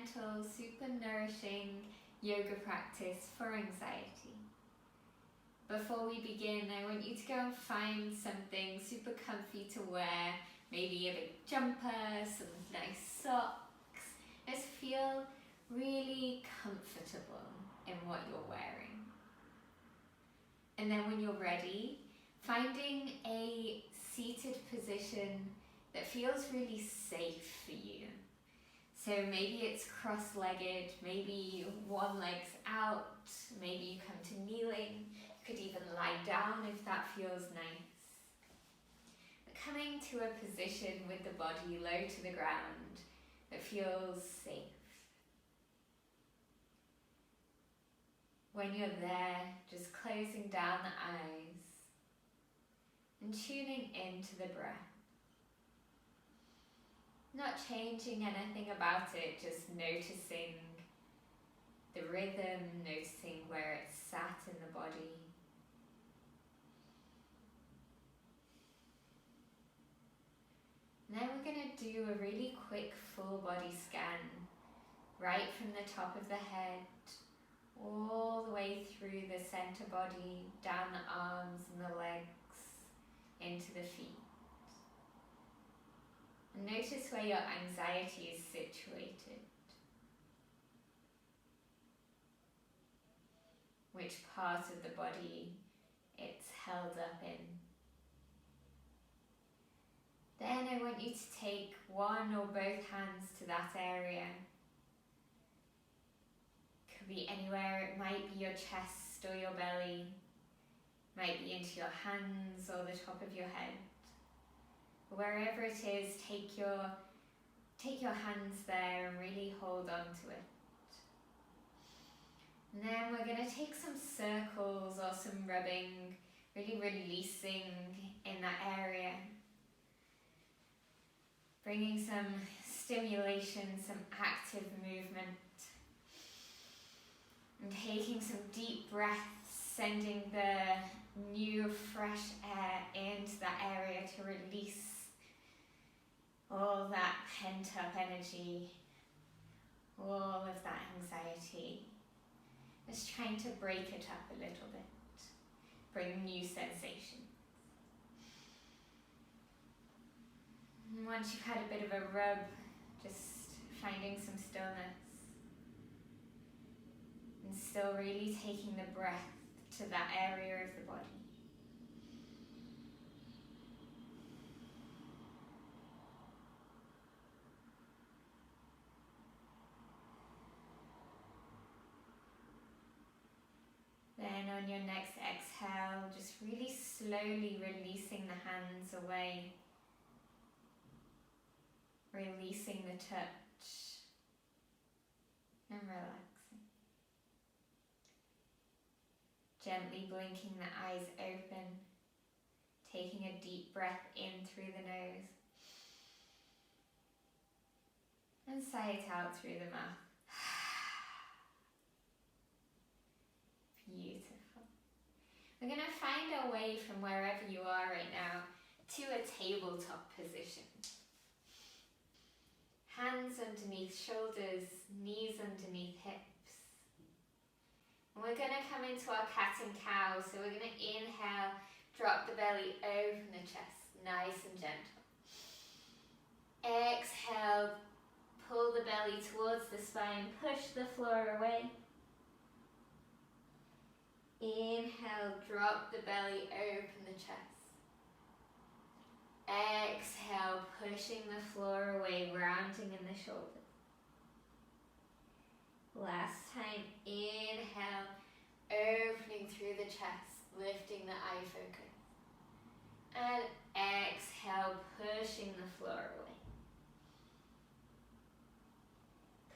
gentle, super nourishing yoga practice for anxiety. Before we begin, I want you to go and find something super comfy to wear, maybe a big jumper, some nice socks. Just feel really comfortable in what you're wearing. And then when you're ready, finding a seated position that feels really safe for you. So maybe it's cross-legged, maybe one leg's out, maybe you come to kneeling. You could even lie down if that feels nice. But coming to a position with the body low to the ground that feels safe. When you're there, just closing down the eyes and tuning into the breath. Not changing anything about it, just noticing the rhythm, noticing where it's sat in the body. Now we're going to do a really quick full body scan, right from the top of the head, all the way through the center body, down the arms and the legs, into the feet. And notice where your anxiety is situated. Which part of the body it's held up in. Then I want you to take one or both hands to that area. Could be anywhere, it might be your chest or your belly, might be into your hands or the top of your head. Wherever it is, take your hands there and really hold on to it. And then we're going to take some circles or some rubbing, really releasing in that area. Bringing some stimulation, some active movement. And taking some deep breaths, sending the new fresh air into that area to release all that pent up energy, all of that anxiety. Just trying to break it up a little bit, bring new sensations. And once you've had a bit of a rub, just finding some stillness. And still really taking the breath to that area of the body. Then on your next exhale, just really slowly releasing the hands away. Releasing the touch and relaxing. Gently blinking the eyes open, taking a deep breath in through the nose and sigh it out through the mouth. Beautiful. We're going to find our way from wherever you are right now to a tabletop position. Hands underneath shoulders, knees underneath hips. And we're going to come into our cat and cow. So we're going to inhale, drop the belly, open the chest, nice and gentle. Exhale, pull the belly towards the spine, push the floor away. Inhale, drop the belly, open the chest. Exhale, pushing the floor away, rounding in the shoulders. Last time, inhale, opening through the chest, lifting the eye focus. And exhale, pushing the floor away.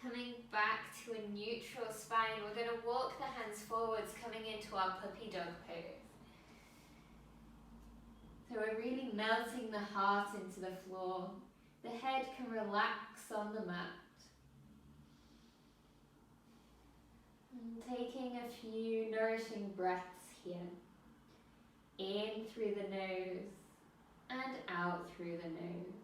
Coming back to a neutral spine, we're going to walk the hands forwards, coming into our puppy dog pose. So we're really melting the heart into the floor. The head can relax on the mat. And taking a few nourishing breaths here. In through the nose and out through the nose.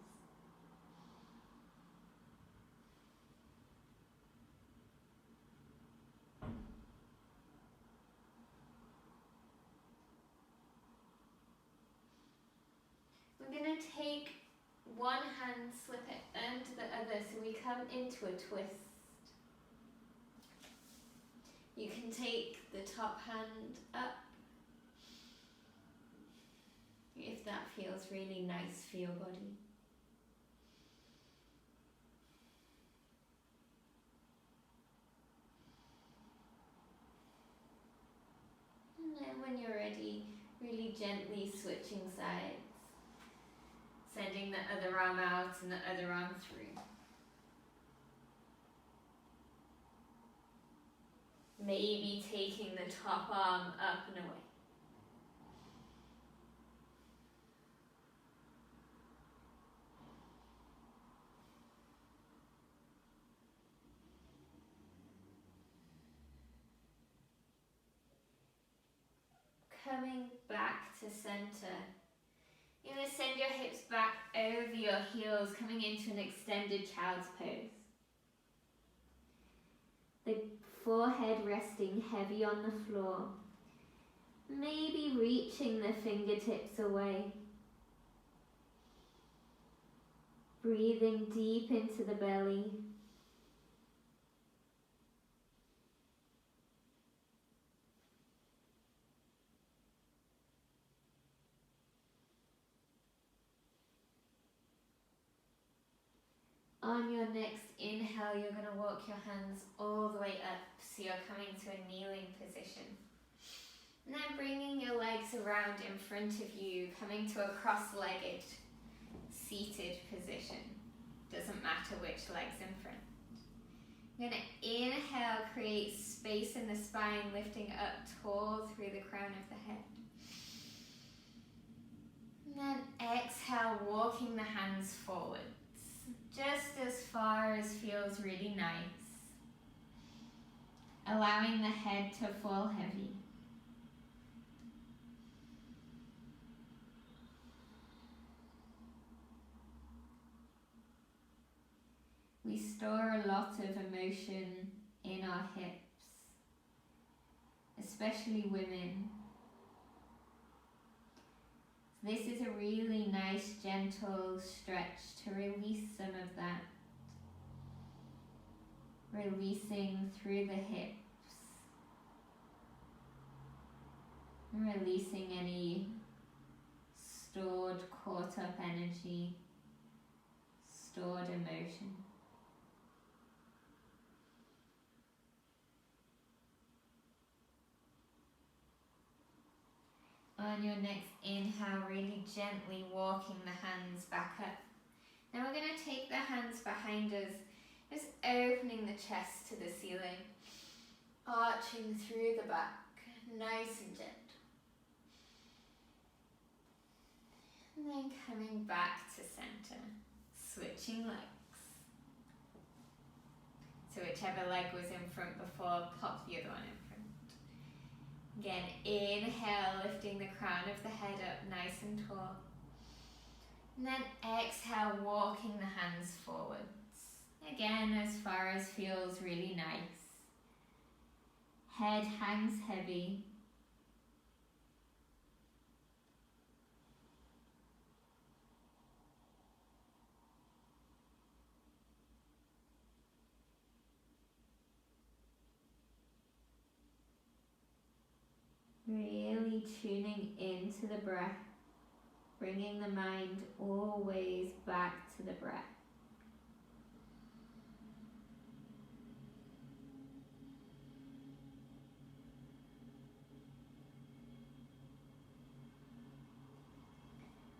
going to take one hand, slip it under the other so we come into a twist. You can take the top hand up if that feels really nice for your body. And then when you're ready, really gently switching sides, sending the other arm out and the other arm through. Maybe taking the top arm up and away. Coming back to center. You're going to send your hips back over your heels, coming into an extended child's pose. The forehead resting heavy on the floor. Maybe reaching the fingertips away. Breathing deep into the belly. On your next inhale, you're going to walk your hands all the way up, so you're coming to a kneeling position. And then bringing your legs around in front of you, coming to a cross-legged, seated position. Doesn't matter which leg's in front. You're going to inhale, create space in the spine, lifting up tall through the crown of the head. And then exhale, walking the hands forward. Just as far as feels really nice. Allowing the head to fall heavy. We store a lot of emotion in our hips, especially women. This is a really nice, gentle stretch to release some of that. Releasing through the hips. And releasing any stored, caught up energy, stored emotion. On your next inhale, really gently walking the hands back up. Now we're going to take the hands behind us, just opening the chest to the ceiling, arching through the back, nice and gentle. And then coming back to center, switching legs. So whichever leg was in front before, pop the other one in front. Again, inhale, lifting the crown of the head up nice and tall. And then exhale, walking the hands forwards. Again, as far as feels really nice. Head hangs heavy. Really tuning into the breath, bringing the mind always back to the breath.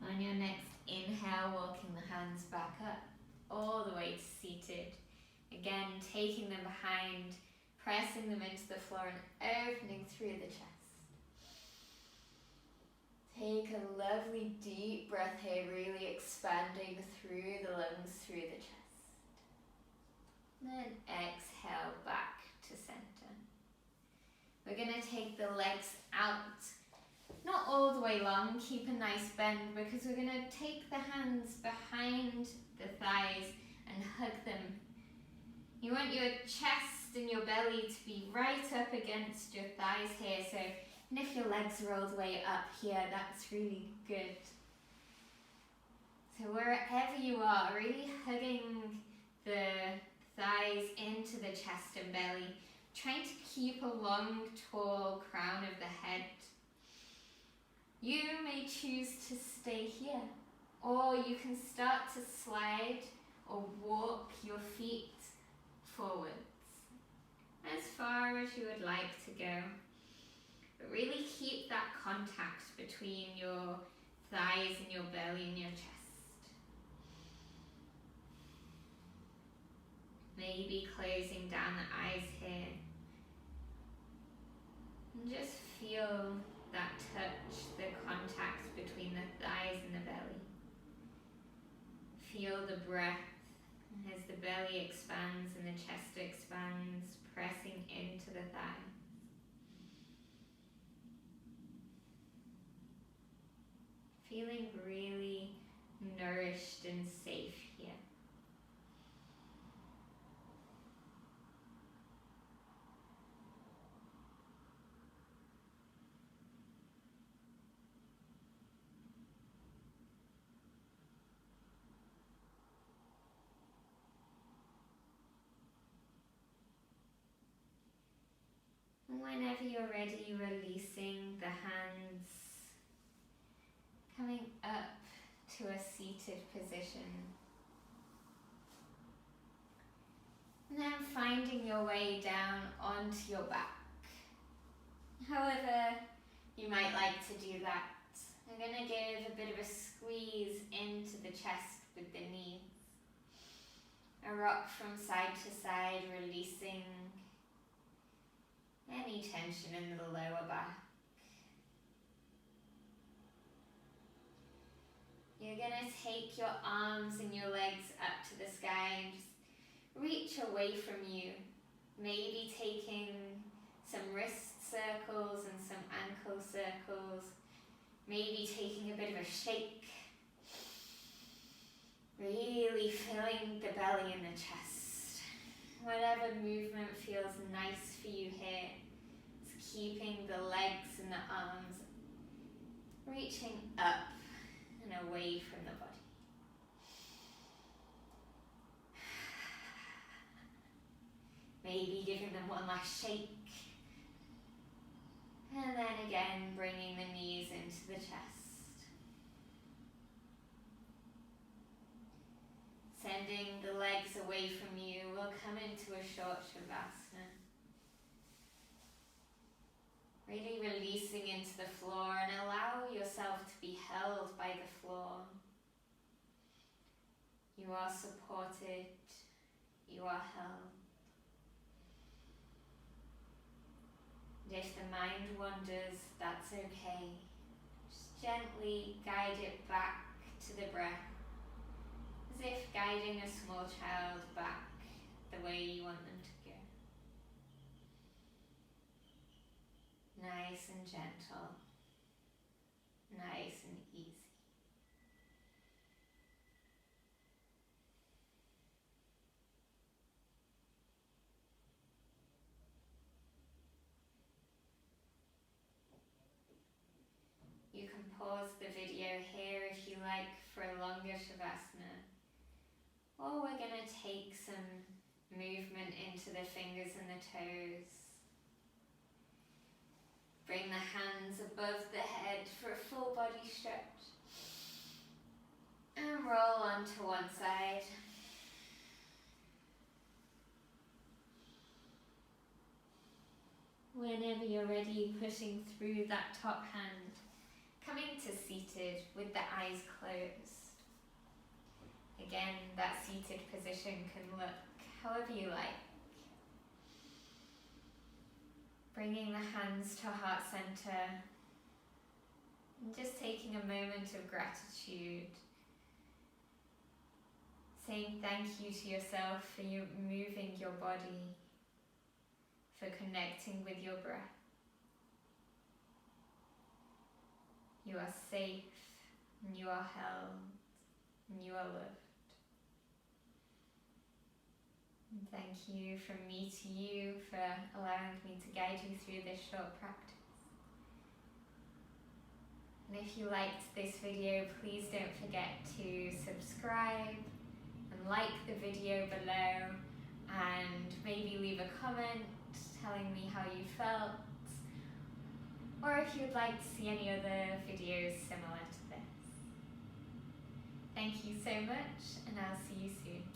On your next inhale, walking the hands back up, all the way to seated. Again, taking them behind, pressing them into the floor and opening through the chest. Take a lovely deep breath here, really expanding through the lungs, through the chest. Then exhale back to center. We're going to take the legs out, not all the way long, keep a nice bend, because we're going to take the hands behind the thighs and hug them. You want your chest and your belly to be right up against your thighs here, so and if your legs are all the way up here, that's really good. So wherever you are, really hugging the thighs into the chest and belly, trying to keep a long, tall crown of the head. You may choose to stay here, or you can start to slide or walk your feet forwards as far as you would like to go. But really keep that contact between your thighs and your belly and your chest. Maybe closing down the eyes here. And just feel that touch, the contact between the thighs and the belly. Feel the breath as the belly expands and the chest expands, pressing into the thigh. Feeling really nourished and safe here. Whenever you're ready, releasing the hands, coming up to a seated position. And then finding your way down onto your back. However you might like to do that. I'm going to give a bit of a squeeze into the chest with the knees. A rock from side to side, releasing any tension in the lower back. You're going to take your arms and your legs up to the sky and just reach away from you. Maybe taking some wrist circles and some ankle circles. Maybe taking a bit of a shake. Really filling the belly and the chest. Whatever movement feels nice for you here. It's keeping the legs and the arms reaching up and away from the body. Maybe giving them one last shake. And then again, bringing the knees into the chest. Sending the legs away from you, we'll come into a short shavasana. Really releasing into the floor and allow yourself to be held by the floor. You are supported, you are held. And if the mind wanders, that's okay. Just gently guide it back to the breath, as if guiding a small child back the way you want them to go. Nice and gentle, nice and easy. You can pause the video here if you like for a longer shavasana. Or we're going to take some movement into the fingers and the toes. Bring the hands above the head for a full body stretch. And roll onto one side. Whenever you're ready, pushing through that top hand. Coming to seated with the eyes closed. Again, that seated position can look however you like. Bringing the hands to heart center. And just taking a moment of gratitude. Saying thank you to yourself for you moving your body. For connecting with your breath. You are safe, and you are held, and you are loved. And thank you from me to you for allowing me to guide you through this short practice. And if you liked this video, please don't forget to subscribe and like the video below, and maybe leave a comment telling me how you felt, or if you'd like to see any other videos similar to this. Thank you so much, and I'll see you soon.